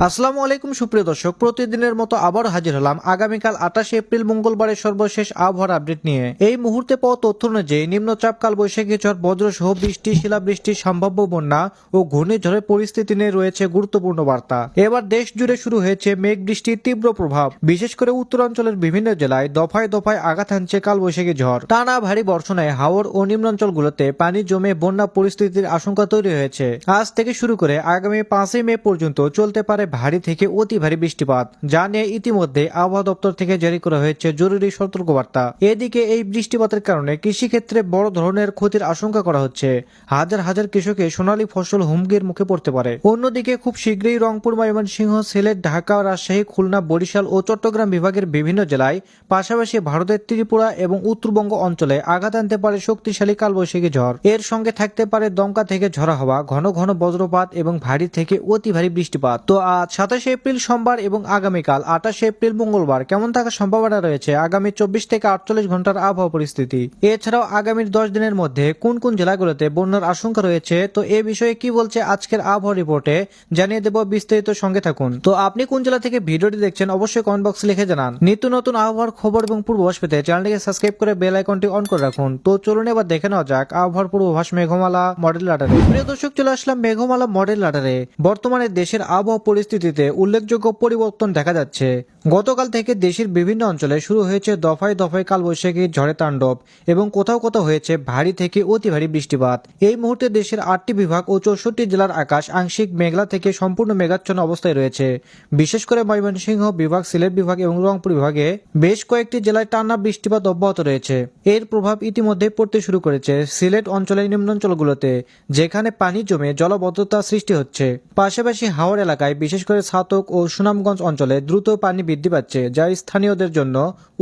আসসালামু আলাইকুম সুপ্রিয় দর্শক, প্রতিদিনের মতো আবার হাজির হলাম আগামীকাল 28 এপ্রিল মঙ্গলবারের সর্বশেষ আবহাওয়ার আপডেট নিয়ে। এই মুহূর্তে পাওয়া তথ্য অনুযায়ী নিম্নচাপ কাল বৈশাখী ঝড় বজ্রসহ বৃষ্টি, শিলাবৃষ্টি, সম্ভাব্য বন্যা ও ঘূর্ণিঝড়ের পরিস্থিতি নিয়ে রয়েছে গুরুত্বপূর্ণ বার্তা। এবার দেশ জুড়ে শুরু হয়েছে মেঘ বৃষ্টির তীব্র প্রভাব। বিশেষ করে উত্তরাঞ্চলের বিভিন্ন জেলায় দফায় দফায় আঘাত হানছে কাল বৈশাখী ঝড়। টানা ভারী বর্ষণে হাওর ও নিম্নাঞ্চলগুলোতে পানি জমে বন্যা পরিস্থিতির আশঙ্কা তৈরি হয়েছে। আজ থেকে শুরু করে আগামী 5 মে পর্যন্ত চলতে পারে ভারী থেকে অতি ভারী বৃষ্টিপাত, যা নিয়ে ইতিমধ্যে আবহাওয়া দপ্তর থেকে জারি করা হয়েছে জরুরি সতর্কবার্তা। এদিকে এই বৃষ্টিপাতের কারণে কৃষিক্ষেত্রে বড় ধরনের ক্ষতির আশঙ্কা করা হচ্ছে। হাজার হাজার কৃষকের সোনালী ফসল হুমকির মুখে পড়তে পারে। অন্যদিকে খুব শীঘ্রই রংপুর, ময়মনসিংহ, সিলেট, ঢাকা, রাজশাহী, খুলনা, বরিশাল ও চট্টগ্রাম বিভাগের বিভিন্ন জেলায়, পাশাপাশি ভারতের ত্রিপুরা এবং উত্তরবঙ্গ অঞ্চলে আঘাত আনতে পারে শক্তিশালী কালবৈশাখী ঝড়। এর সঙ্গে থাকতে পারে দমকা থেকে ঝড়া হওয়া, ঘন ঘন বজ্রপাত এবং ভারী থেকে অতি ভারী বৃষ্টিপাত। তো আজ 27 এপ্রিল সোমবার এবং আগামীকাল 28 এপ্রিল মঙ্গলবার কেমন থাকার সম্ভাবনা রয়েছে আগামী 24 থেকে 48 ঘন্টার আবহাওয়া পরিস্থিতি। এছাড়াও আগামী 10 দিনের মধ্যে কোন কোন জেলাগুলোতে বন্যার আশঙ্কা রয়েছে, তো এ বিষয়ে কি বলছে আজকের আবহাওয়া রিপোর্টে জানিয়ে দেব। বিস্তারিত সঙ্গে থাকুন। তো আপনি কোন জেলা থেকে ভিডিওটি দেখছেন অবশ্যই কমেন্ট বক্সে লিখে জানান। নিত্য নতুন আবহাওয়ার খবর এবং পূর্বাভাস পেতে চ্যানেলটিকে সাবস্ক্রাইব করে বেল আইকনটি অন করে রাখুন। তো চলুন এবার দেখে নেওয়া যাক আবহাওয়ার পূর্বাভাস মেঘমালা মডেল রাডারে। প্রিয় দর্শক, চলে আসলাম মেঘমালা মডেল রাডারে। বর্তমানে দেশের আবহাওয়া পরিস্থিতিতে উল্লেখযোগ্য পরিবর্তন দেখা যাচ্ছে। গতকাল থেকে দেশের বিভিন্ন অঞ্চলে শুরু হয়েছে দফায় দফায় কালবৈশাখী ঝড়ে তাণ্ডব এবং কোথাও কোথাও হয়েছে ভারী থেকে অতি ভারী বৃষ্টিপাত। এই মুহূর্তে দেশের 8টি বিভাগ ও 64 জেলার আকাশ আংশিক মেঘলা থেকে সম্পূর্ণ মেঘাচ্ছন্ন অবস্থায় রয়েছে। বিশেষ করে ময়মনসিংহ বিভাগ, সিলেট বিভাগ এবং রংপুর বিভাগে বেশ কয়েকটি জেলায় টানা বৃষ্টিপাত অব্যাহত রয়েছে। এর প্রভাব ইতিমধ্যে পড়তে শুরু করেছে সিলেট অঞ্চলের নিম্নাঞ্চলগুলোতে, যেখানে পানি জমে জলবদ্ধতা সৃষ্টি হচ্ছে। পাশাপাশি হাওড় এলাকায় বিশেষ করে ছাতক ও সুনামগঞ্জ অঞ্চলে দ্রুত পানি বৃদ্ধি পাচ্ছে, যা স্থানীয়দের জন্য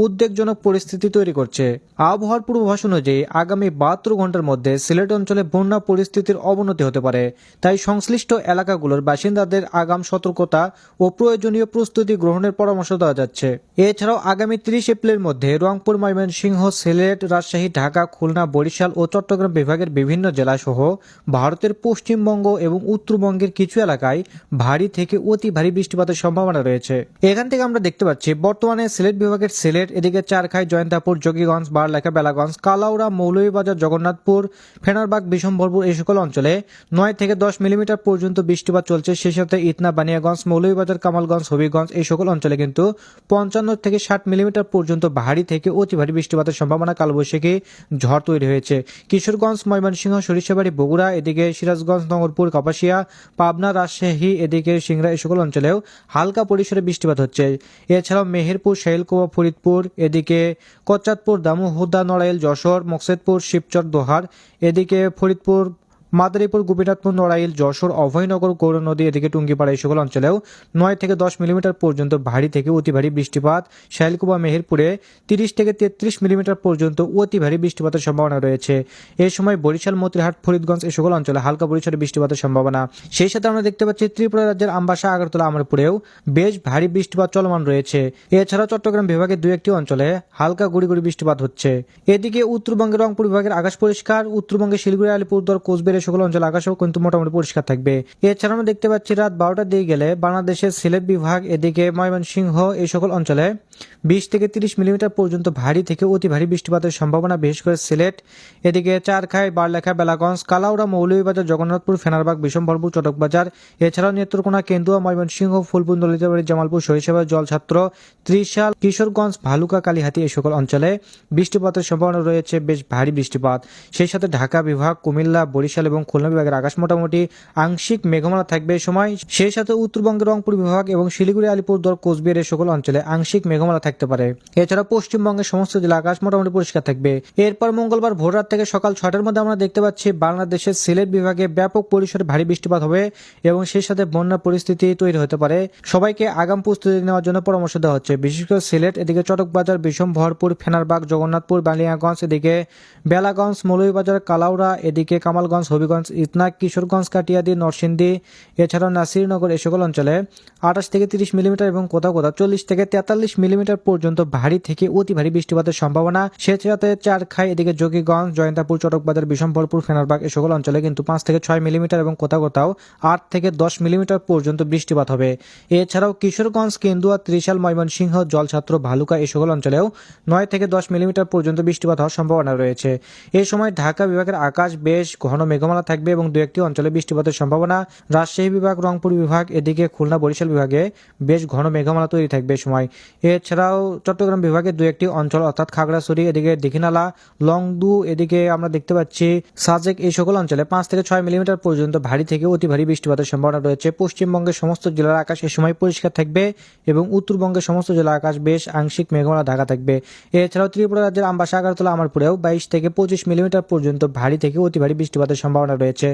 উদ্বেগজনক পরিস্থিতি তৈরি করছে। আবহাওয়ার পূর্বাভাস অনুযায়ী আগামী 72 ঘন্টার মধ্যে সিলেট অঞ্চলে বন্যা পরিস্থিতির অবনতি হতে পারে। তাই সংশ্লিষ্ট এলাকাগুলোর বাসিন্দাদের আগাম সতর্কতা ও প্রয়োজনীয় প্রস্তুতি গ্রহণের পরামর্শ দেওয়া যাচ্ছে। এছাড়াও আগামী 30 এপ্রিলের মধ্যে রংপুর, ময়মনসিংহ, সিলেট, রাজশাহী, ঢাকা, খুলনা, বরিশাল ও চট্টগ্রাম বিভাগের বিভিন্ন জেলা সহ ভারতের পশ্চিমবঙ্গ এবং উত্তরবঙ্গের কিছু এলাকায় ভারী থেকে অতি ভারী বৃষ্টিপাতের সম্ভাবনা রয়েছে। এখান থেকে আমরা দেখতে পাচ্ছি বর্তমানে সিলেট বিভাগের সিলেট, এদিকে চারখাই, জয়ন্তাপুর, যোগীগঞ্জ, বারলেখা, বেলাগঞ্জ, কালাউড়া, মৌলভীবাজার, জগন্নাথপুর, ফেনারবাগ, বিশম্ভরপুর এই সকল অঞ্চলে 9 থেকে 10 মিলিমিটার পর্যন্ত বৃষ্টিপাত চলছে। সেই সাথে ইতনা, বানিয়াগঞ্জ, মৌলভীবাজার, কামালগঞ্জ, হবিগঞ্জ এই সকল অঞ্চলে কিন্তু 55 থেকে 60 মিলিমিটার পর্যন্ত ভারী থেকে অতি ভারী বৃষ্টিপাতের সম্ভাবনা কালবৈশাখী ঝড় তৈরি হয়েছে। কিশোরগঞ্জ, ময়মনসিংহ, সরিষাবাড়ি, বগুড়া, এদিকে সিরাজগঞ্জ, নগরপুর, কাপাসিয়া, পাবনা, রাজশাহী, এদিকে সিংড়া এই সকল অঞ্চলেও হালকা পরিসরে বৃষ্টিপাত হচ্ছে। এছাড়াও মেহেরপুর, শাইলকুপা, ফরিদপুর, এদিকে কোচ্চাদপুর, দামোহদা, নড়াইল, যশোর, মকসেদপুর, শিবচর, দোহার, এদিকে ফরিদপুর, মাদারীপুর, গোপীনাথপুর, নড়াইল, যশোর, অভয়নগর, গৌর নদী, এদিকে টুঙ্গিপাড়া এই সকল অঞ্চলেও 9 থেকে 10 মিলিমিটার পর্যন্ত ভারী থেকে অতি ভারী বৃষ্টিপাত। শাইলকুপা, মেহেরপুরে 30 থেকে 33 মিলিমিটার পর্যন্ত অতি ভারী বৃষ্টিপাতের সম্ভাবনা রয়েছে। এই সময় বরিশাল, মতিরহাট, ফরিদগঞ্জ এই সকল অঞ্চলে হালকা পরিসরে বৃষ্টিপাতের সম্ভাবনা। সেই সাথে আমরা দেখতে পাচ্ছি ত্রিপুরা রাজ্যের আমবাসা, আগরতলা, আমারপুরেও বেশ ভারী বৃষ্টিপাত চলমান রয়েছে। এছাড়াও চট্টগ্রাম বিভাগের 2-1টি অঞ্চলে হালকা গুড়ি গুড়ি বৃষ্টিপাত হচ্ছে। এদিকে উত্তরবঙ্গের রংপুর বিভাগের আকাশ পরিষ্কার। উত্তরবঙ্গের শিলিগুড়ি, আলিপুরদুয়ার, কোচবিহার সকল অঞ্চল আকাশও কিন্তু মোটামুটি পরিষ্কার থাকবে। এছাড়া আমরা দেখতে পাচ্ছি রাত 12টার দিকে গেলে বাংলাদেশের সিলেট বিভাগ, এদিকে ময়মনসিংহ এই সকল অঞ্চলে 20 থেকে 30 মিলিমিটার পর্যন্ত ভারী থেকে অতি ভারী বৃষ্টিপাতের সম্ভাবনা। বিশেষ করে সিলেট, এদিকে চারখাই, বারলেখা, বেলাগঞ্জ, কালাউড়া, মৌলভীবাজার, জগন্নাথপুর, ফেনারবাগ, বিশম্ভরপুর, চটকবাজার, এছাড়াও নেত্রকোনা, কেন্দুয়া, ময়মনসিংহ, ফুলপুর, দলিতাবাড়ি, জামালপুর, সরিষাবাড়ি, জলছাত্র, ত্রিশাল, কিশোরগঞ্জ, ভালুকা, কালীহাতি এই সকল অঞ্চলে বৃষ্টিপাতের সম্ভাবনা রয়েছে, বেশ ভারী বৃষ্টিপাত। সেই সাথে ঢাকা বিভাগ, কুমিল্লা, বরিশাল এবং খুলনা বিভাগের আকাশ মোটামুটি আংশিক মেঘমালা থাকবে এই সময়। সেই সাথে উত্তরবঙ্গের রংপুর বিভাগ এবং শিলিগুড়ি, আলিপুরদুয়ার, কোচবিহার এই সকল অঞ্চলে আংশিক মেঘমালা থাকতে পারে। এছাড়া পশ্চিমবঙ্গের সমস্ত জেলা আকাশ মোটামুটি পরিষ্কার থাকবে। এরপর মঙ্গলবার ভোররাত থেকে সকাল 6টার মধ্যে আমরা দেখতে পাচ্ছি বাংলাদেশের সিলেট বিভাগে ব্যাপক পরিসরে ভারী বৃষ্টিপাত হবে এবং সেই সাথে বন্যার পরিস্থিতি তৈরি হতে পারে। সবাইকে আগাম প্রস্তুতি নেওয়ার জন্য পরামর্শ দেওয়া হচ্ছে। বিশেষ করে সিলেট, এদিকে চটকবাজার, বিশম্ভরপুর, ফেনারবাগ, জগন্নাথপুর, বালিয়াগঞ্জ, এদিকে বেলাগঞ্জ, মৌলভীবাজার, কালাউড়া, এদিকে কামালগঞ্জ, হবিগঞ্জ, ইতনা, কিশোরগঞ্জ, কাটিয়াদি, নরসিংদী, এছাড়াও নাসিরনগর এই সকল অঞ্চলে 28 থেকে 30 মিলিমিটার এবং কোথাও কোথাও 40 থেকে 43 মিলিমিটার পর্যন্ত ভারী থেকে অতি ভারী বৃষ্টিপাতের সম্ভাবনা। সেসাথে চারখাই, এদিকে যোগীগঞ্জ, জয়ন্তাপুর, চটকবাজার, বিশম্বরপুর, ফেনারবাগ এই সকল অঞ্চলে কিন্তু 5 থেকে 6 মিলিমিটার এবং কোথাও কোথাও 8 থেকে 10 মিলিমিটার পর্যন্ত বৃষ্টিপাত হবে। এছাড়াও কিশোরগঞ্জ, কেন্দুয়া, ত্রিশাল, ময়মনসিংহ, জলছাত্র, ভালুকা এই সকল অঞ্চলেও 9 থেকে 10 মিলিমিটার পর্যন্ত বৃষ্টিপাত হওয়ার সম্ভাবনা রয়েছে। এই সময় ঢাকা বিভাগের আকাশ বেশ ঘন মেঘমালা থাকবে এবং দু একটি অঞ্চলে বৃষ্টিপাতের সম্ভাবনা। রাজশাহী বিভাগ, রংপুর বিভাগ, এদিকে খুলনা, বরিশাল বিভাগে বেশ ঘন মেঘমালা তৈরি থাকবে সময়। এছাড়াও চট্টগ্রাম বিভাগের দু একটি অঞ্চল অর্থাৎ খাগড়াছড়ি, এদিকে দীঘিনালা, লংদু, এদিকে আমরা দেখতে পাচ্ছি সাজেক এই সকল অঞ্চলে 5 থেকে 6 মিলিমিটার পর্যন্ত ভারী থেকে অতি ভারী বৃষ্টিপাতের সম্ভাবনা রয়েছে। পশ্চিমবঙ্গের সমস্ত জেলার আকাশ এ সময় পরিষ্কার থাকবে এবং উত্তরবঙ্গের সমস্ত জেলার আকাশ বেশ আংশিক মেঘমালা ঢাকা থাকবে। এছাড়াও ত্রিপুরা রাজ্যের আমবাসা, আগরতলা, আমারপুরেও 22 থেকে 25 মিলিমিটার পর্যন্ত ভারী থেকে অতি ভারী বৃষ্টিপাতের সম্ভাবনা রয়েছে।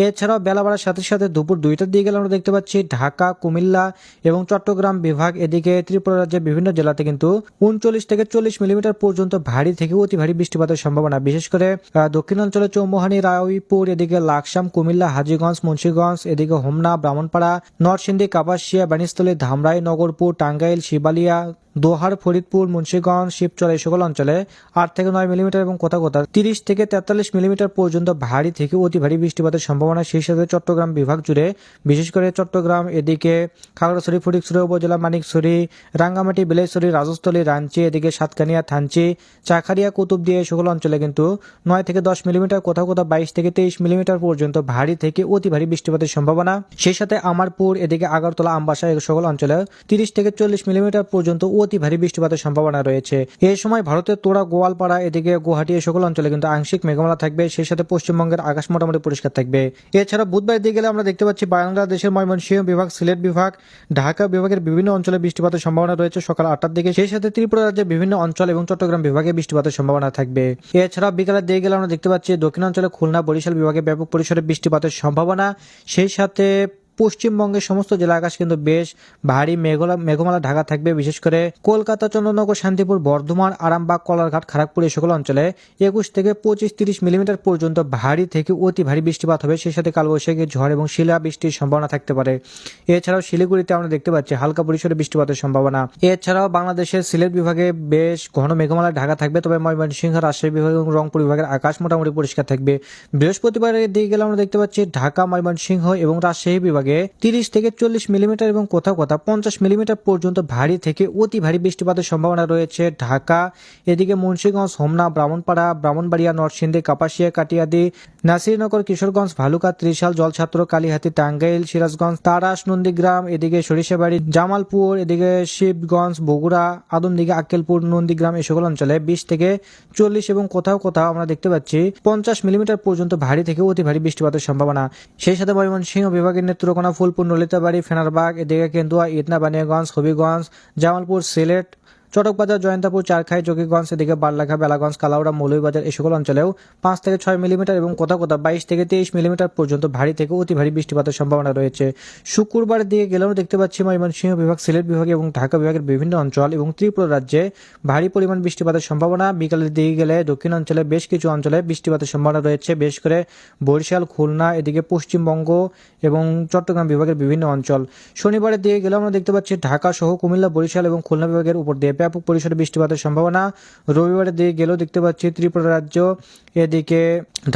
এছাড়াও বেলা বাড়ার সাথে সাথে দুপুর 2টার দিকে গেলে আমরা দেখতে পাচ্ছি ঢাকা, কুমিল্লা এবং চট্টগ্রাম বিভাগ, এদিকে ত্রিপুরা রাজ্যের বিভিন্ন জেলাতে কিন্তু 39 থেকে 40 মিলিমিটার পর্যন্ত ভারী থেকে অতি ভারী বৃষ্টিপাতের সম্ভাবনা। বিশেষ করে দক্ষিণাঞ্চলে চৌমোহানি, রায়পুর, এদিকে লাকসাম, কুমিল্লা, হাজীগঞ্জ, মুন্সিগঞ্জ, এদিকে হোমনা, ব্রাহ্মণপাড়া, নরসিংদী, কাপাসিয়া, বাণীস্থলী, ধামরাই, নগরপুর, টাঙ্গাইল, শিবালিয়া, দোহার, ফরিদপুর, মুন্সিগঞ্জ, শিবচর এই সকল অঞ্চলে 8 থেকে 9 মিলিমিটার এবং কোথাও কোথাও 30 থেকে 43 মিলিমিটার পর্যন্ত ভারী থেকে অতি ভারী বৃষ্টিপাতের সম্ভাবনা। সেই সাথে চট্টগ্রাম বিভাগ জুড়ে বিশেষ করে চট্টগ্রাম, এদিকে খাগড়াছড়ি, ফটিকছড়ি উপজেলা, মানিকছড়ি, রাঙ্গামাটি, বিলাইছড়ি, রাজস্থলী, রাঞ্চি, এদিকে সাতকানিয়া, থানচি, চাখারিয়া, কুতুবদিয়া এই সকল অঞ্চলে কিন্তু 9 থেকে 10 মিলিমিটার, কোথাও কোথাও 22 থেকে 23 মিলিমিটার পর্যন্ত ভারী থেকে অতি ভারী বৃষ্টিপাতের সম্ভাবনা। সেই সাথে আমারপুর, এদিকে আগরতলা, আমবাসা এই সকল অঞ্চলে 30 থেকে 40 মিলিমিটার পর্যন্ত অতি ভারী বৃষ্টিপাতের সম্ভাবনা রয়েছে। এই সময় ভারতের তোড়া, গোয়ালপাড়া, এদিকে গুয়াহাটি এই সকল অঞ্চলে কিন্তু আংশিক মেঘমালা থাকবে। সেই সাথে পশ্চিমবঙ্গের আকাশ মোটামুটি পরিষ্কার থাকবে। এছাড়া বুধবার দিকে গেলে আমরা দেখতে পাচ্ছি বাংলাদেশের ময়মনসিংহ বিভাগ, সিলেট বিভাগ, ঢাকা বিভাগের বিভিন্ন অঞ্চলে বৃষ্টিপাতের সম্ভাবনা রয়েছে সকাল 8টার দিকে। সেই সাথে ত্রিপুরা রাজ্যের বিভিন্ন অঞ্চল এবং চট্টগ্রাম বিভাগে বৃষ্টিপাতের সম্ভাবনা থাকবে। এছাড়া বিকালের দিকে গেলে আমরা দেখতে পাচ্ছি দক্ষিণাঞ্চলে খুলনা, বরিশাল বিভাগে ব্যাপক পরিসরে বৃষ্টিপাতের সম্ভাবনা। সেই সাথে পশ্চিমবঙ্গের সমস্ত জেলা আকাশ কিন্তু বেশ ভারী মেঘমালা ঢাকা থাকবে। বিশেষ করে কলকাতা, চন্দননগর, শান্তিপুর, বর্ধমান, আরামবাগ, কলারঘাট, খড়গপুর এই সকল অঞ্চলে 21 থেকে 25-30 মিলিমিটার পর্যন্ত ভারী থেকে অতি ভারী বৃষ্টিপাত হবে। সেই সাথে কালবৈশাখী, ঝড় এবং শিলা বৃষ্টির সম্ভাবনা থাকতে পারে। এছাড়াও শিলিগুড়িতে আমরা দেখতে পাচ্ছি হালকা পরিসরে বৃষ্টিপাতের সম্ভাবনা। এছাড়াও বাংলাদেশের সিলেট বিভাগে বেশ ঘন মেঘমালা ঢাকা থাকবে, তবে ময়মনসিংহ, রাজশাহী বিভাগ এবং রংপুর বিভাগের আকাশ মোটামুটি পরিষ্কার থাকবে। বৃহস্পতিবারের দিকে গেলে আমরা দেখতে পাচ্ছি ঢাকা, ময়মনসিংহ এবং রাজশাহী বিভাগে 30 থেকে 40 মিলিমিটার এবং কোথাও কোথাও 50 মিলিমিটার পর্যন্ত ভারী থেকে অতি ভারী বৃষ্টিপাতের সম্ভাবনা রয়েছে। ঢাকা, এদিকে মুন্সিগঞ্জ, হোমনা, ব্রাহ্মণপাড়া, ব্রাহ্মণবাড়িয়া, নরসিংদী, কাপাসিয়া, কাটিয়াদি, নাসিরনগর, কিশোরগঞ্জ, ভালুকা, ত্রিশাল, জলছাত্র, কালিহাতী, টাঙ্গাইল, সিরাজগঞ্জ, তারাস, নন্দীগ্রাম, এদিকে সরিষাবাড়ি, জামালপুর, এদিকে শিবগঞ্জ, বগুড়া, আদমদিঘি, আক্কেলপুর, নন্দীগ্রাম এই সকল অঞ্চলে 20 থেকে 40 এবং কোথাও কোথাও আমরা দেখতে পাচ্ছি 50 মিলিমিটার পর্যন্ত ভারী থেকে অতি ভারী বৃষ্টিপাতের সম্ভাবনা। সেই সাথে ময়মনসিংহ বিভাগের নেত্রকোনা, ফুলপুর, ললিতাবাড়ি, ফেনারবাগ, এদিকে কেন্দুয়া, ইটনা, বানিয়াগঞ্জ, হবিগঞ্জ, জামালপুর, সিলেট, চটকবাজার, জয়ন্তাপুর, চারখাই, যোগীগঞ্জ, এদিকে বারলাখা, বেলাগঞ্জ, কালাউড়া, মৌলভীবাজার এই সকল অঞ্চলেও 5 থেকে 6 মিলিমিটার এবং কোথাও কোথাও 22 থেকে 23 মিলিমিটার পর্যন্ত ভারী থেকে অতি ভারী বৃষ্টিপাতের সম্ভাবনা রয়েছে। শুক্রবার দিকে গেলেও দেখতে পাচ্ছি ময়মনসিংহ বিভাগ, সিলেট বিভাগ এবং ঢাকা বিভাগের বিভিন্ন অঞ্চল এবং ত্রিপুরা রাজ্যে ভারী পরিমাণ বৃষ্টিপাতের সম্ভাবনা। বিকালের দিকে গেলে দক্ষিণ অঞ্চলে বেশ কিছু অঞ্চলে বৃষ্টিপাতের সম্ভাবনা রয়েছে, বিশেষ করে বরিশাল, খুলনা, এদিকে পশ্চিমবঙ্গ এবং চট্টগ্রাম বিভাগের বিভিন্ন অঞ্চল। শনিবারের দিকে গেলে আমরা দেখতে পাচ্ছি ঢাকা সহ কুমিল্লা, বরিশাল এবং খুলনা বিভাগের উপর দিয়ে ব্যাপক পরিসরে বৃষ্টিপাতের সম্ভাবনা। রবিবারের দিকে গেলেও দেখতে পাচ্ছি ত্রিপুরা রাজ্য, এদিকে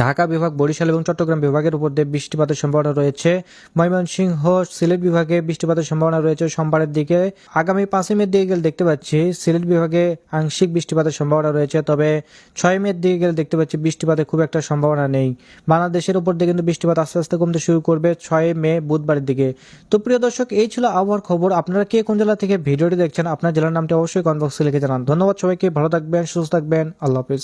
ঢাকা বিভাগ, বরিশাল এবং চট্টগ্রাম বিভাগের উপর দিয়ে বৃষ্টিপাতের সম্ভাবনা রয়েছে। ময়মনসিংহ, সিলেট বিভাগে বৃষ্টিপাতের সম্ভাবনা রয়েছে সোমবারের দিকে। আগামী 5 মের দিকে গেলে দেখতে পাচ্ছি সিলেট বিভাগে আংশিক বৃষ্টিপাতের সম্ভাবনা রয়েছে, তবে 6 মের দিকে গেলে দেখতে পাচ্ছি বৃষ্টিপাতের খুব একটা সম্ভাবনা নেই। বাংলাদেশের উপর দিয়ে কিন্তু বৃষ্টিপাত আস্তে আস্তে কমতে শুরু করবে 6 মে বুধবারের দিকে। তো প্রিয় দর্শক, এই ছিল আবহাওয়ার খবর। আপনারা কে কোন জেলা থেকে ভিডিওটি দেখছেন, আপনার জেলার নামটি অবশ্যই কমেন্ট বক্সে লিখে জানান। ধন্যবাদ সবাইকে, ভালো থাকবেন, সুস্থ থাকবেন, আল্লাহ হাফেজ।